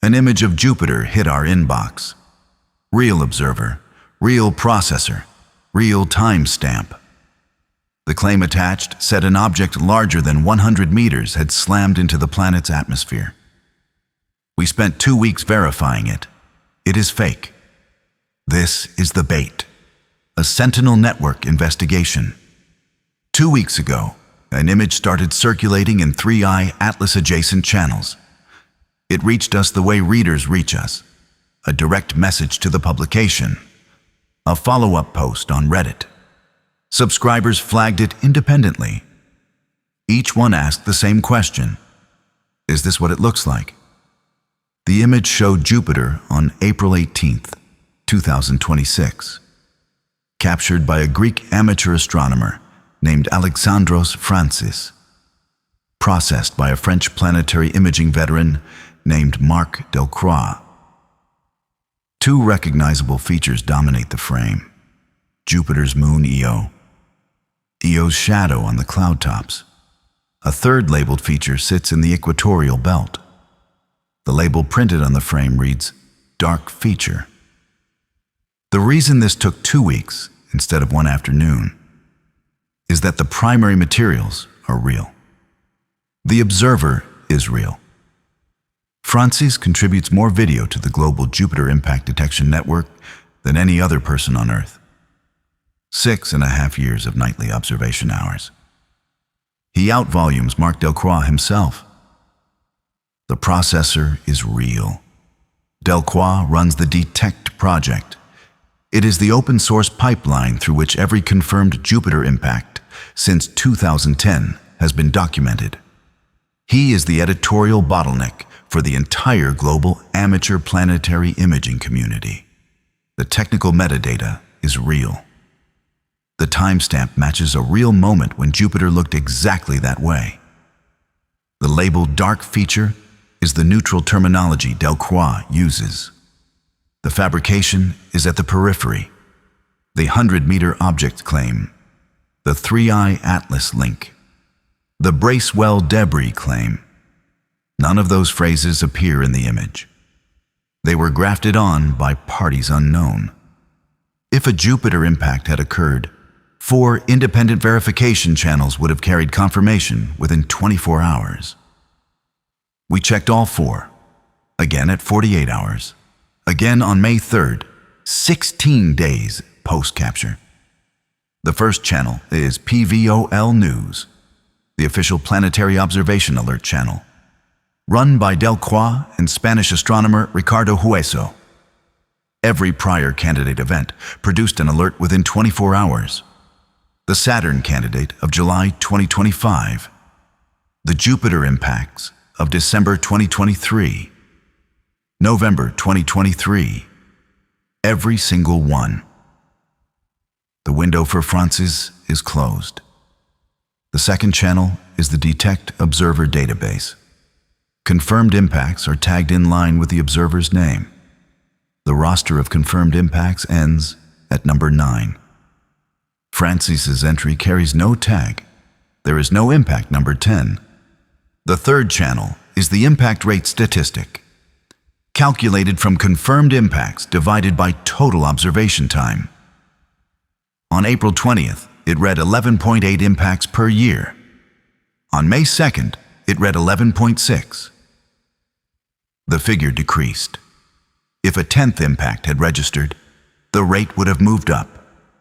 An image of Jupiter hit our inbox. Real observer, real processor, real timestamp. The claim attached said an object larger than 100 meters had slammed into the planet's atmosphere. We spent 2 weeks verifying it. It is fake. This is the bait. A Sentinel Network investigation. 2 weeks ago, an image started circulating in 3i Atlas-adjacent channels. It reached us the way readers reach us. A direct message to the publication. A follow-up post on Reddit. Subscribers flagged it independently. Each one asked the same question. Is this what it looks like? The image showed Jupiter on April 18th, 2026. Captured by a Greek amateur astronomer named Alexandros Frantzis. Processed by a French planetary imaging veteran named Marc Delcroix. 2 recognizable features dominate the frame. Jupiter's moon Io. Io's shadow on the cloud tops. A third labeled feature sits in the equatorial belt. The label printed on the frame reads, Dark Feature. The reason this took 2 weeks instead of 1 afternoon is that the primary materials are real. The observer is real. Frantzis contributes more video to the global Jupiter Impact Detection Network than any other person on Earth. 6.5 years of nightly observation hours. He outvolumes Marc Delcroix himself. The processor is real. Delcroix runs the Detect project. It is the open source pipeline through which every confirmed Jupiter impact since 2010 has been documented. He is the editorial bottleneck for the entire global amateur planetary imaging community. The technical metadata is real. The timestamp matches a real moment when Jupiter looked exactly that way. The label Dark Feature is the neutral terminology Delcroix uses. The fabrication is at the periphery. The 100-meter object claim. The 3i Atlas link. The Bracewell debris claim. None of those phrases appear in the image. They were grafted on by parties unknown. If a Jupiter impact had occurred, 4 independent verification channels would have carried confirmation within 24 hours. We checked all 4, again at 48 hours, again on May 3rd, 16 days post-capture. The first channel is PVOL News, the official planetary observation alert channel, run by Delcroix and Spanish astronomer Ricardo Hueso. Every prior candidate event produced an alert within 24 hours. The Saturn candidate of July 2025, the Jupiter impacts of December 2023, November 2023, every single one. The window for Frantzis is closed. The second channel is the Detect Observer database. Confirmed impacts are tagged in line with the observer's name. The roster of confirmed impacts ends at number 9. Frantzis's entry carries no tag. There is no impact number 10. The third channel is the impact rate statistic, calculated from confirmed impacts divided by total observation time. On April 20th, it read 11.8 impacts per year. On May 2nd, it read 11.6. The figure decreased. If a 10th impact had registered, the rate would have moved up.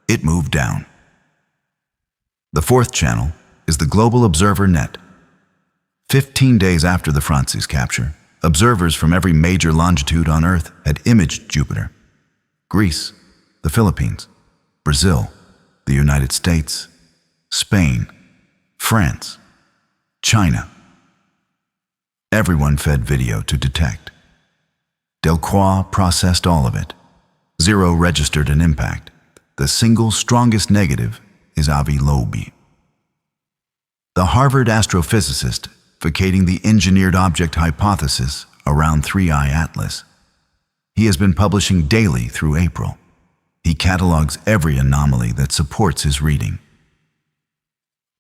It moved down. The fourth channel is the Global Observer Net. 15 days after the Frantzis capture, observers from every major longitude on Earth had imaged Jupiter. Greece, the Philippines, Brazil, the United States, Spain, France, China. Everyone fed video to Detect. Delcroix processed all of it. 0 registered an impact. The single strongest negative is Avi Loebi. The Harvard astrophysicist vacating the engineered object hypothesis around 3i Atlas. He has been publishing daily through April. He catalogs every anomaly that supports his reading.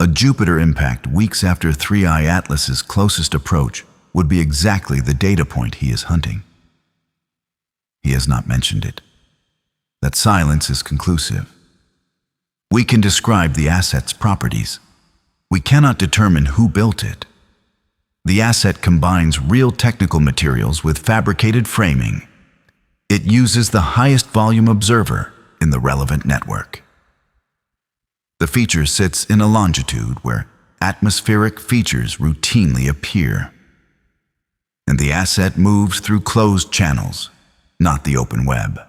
A Jupiter impact weeks after 3i Atlas's closest approach would be exactly the data point he is hunting. He has not mentioned it. That silence is conclusive. We can describe the asset's properties. We cannot determine who built it. The asset combines real technical materials with fabricated framing. It uses the highest volume observer in the relevant network. The feature sits in a longitude where atmospheric features routinely appear. And the asset moves through closed channels, not the open web.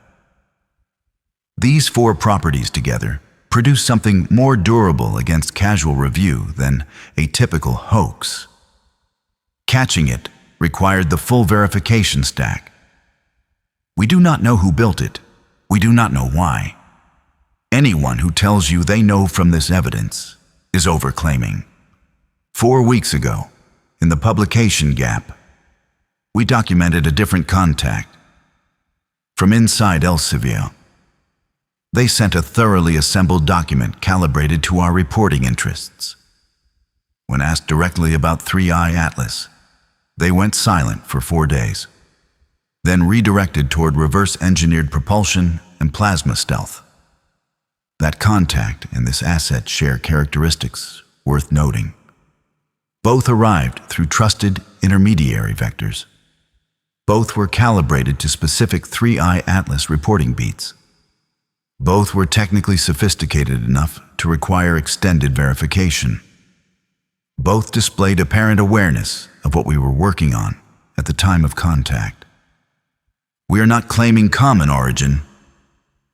These four properties together produce something more durable against casual review than a typical hoax. Catching it required the full verification stack. We do not know who built it. We do not know why. Anyone who tells you they know from this evidence is overclaiming. 4 weeks ago, in the publication gap, we documented a different contact. From inside Elsevier, they sent a thoroughly assembled document calibrated to our reporting interests. When asked directly about 3i Atlas, they went silent for 4 days, then redirected toward reverse-engineered propulsion and plasma stealth. That contact and this asset share characteristics worth noting. Both arrived through trusted intermediary vectors. Both were calibrated to specific 3i Atlas reporting beats. Both were technically sophisticated enough to require extended verification. Both displayed apparent awareness of what we were working on at the time of contact. We are not claiming common origin.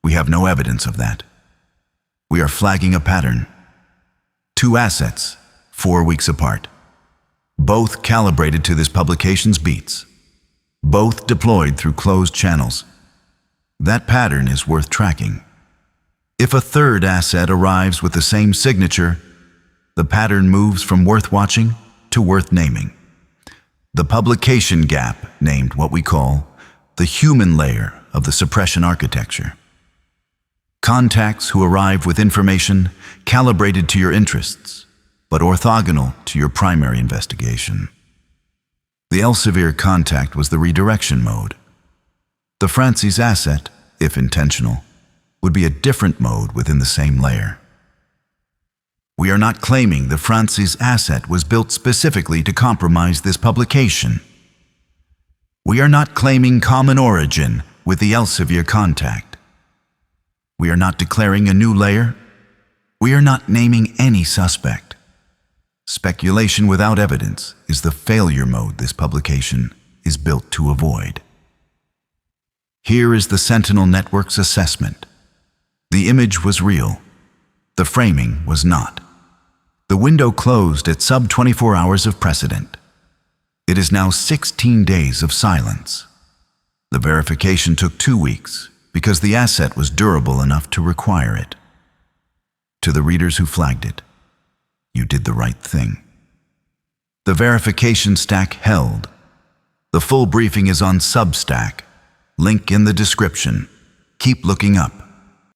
We have no evidence of that. We are flagging a pattern. 2 assets, 4 weeks apart. Both calibrated to this publication's beats. Both deployed through closed channels. That pattern is worth tracking. If a third asset arrives with the same signature, the pattern moves from worth watching to worth naming. The publication gap named what we call the human layer of the suppression architecture. Contacts who arrive with information calibrated to your interests, but orthogonal to your primary investigation. The Elsevier contact was the redirection mode. The Frantzis asset, if intentional, would be a different mode within the same layer. We are not claiming the Frantzis asset was built specifically to compromise this publication. We are not claiming common origin with the Elsevier contact. We are not declaring a new layer. We are not naming any suspect. Speculation without evidence is the failure mode this publication is built to avoid. Here is the Sentinel Network's assessment. The image was real. The framing was not. The window closed at sub-24 hours of precedent. It is now 16 days of silence. The verification took 2 weeks because the asset was durable enough to require it. To the readers who flagged it, you did the right thing. The verification stack held. The full briefing is on Substack. Link in the description. Keep looking up.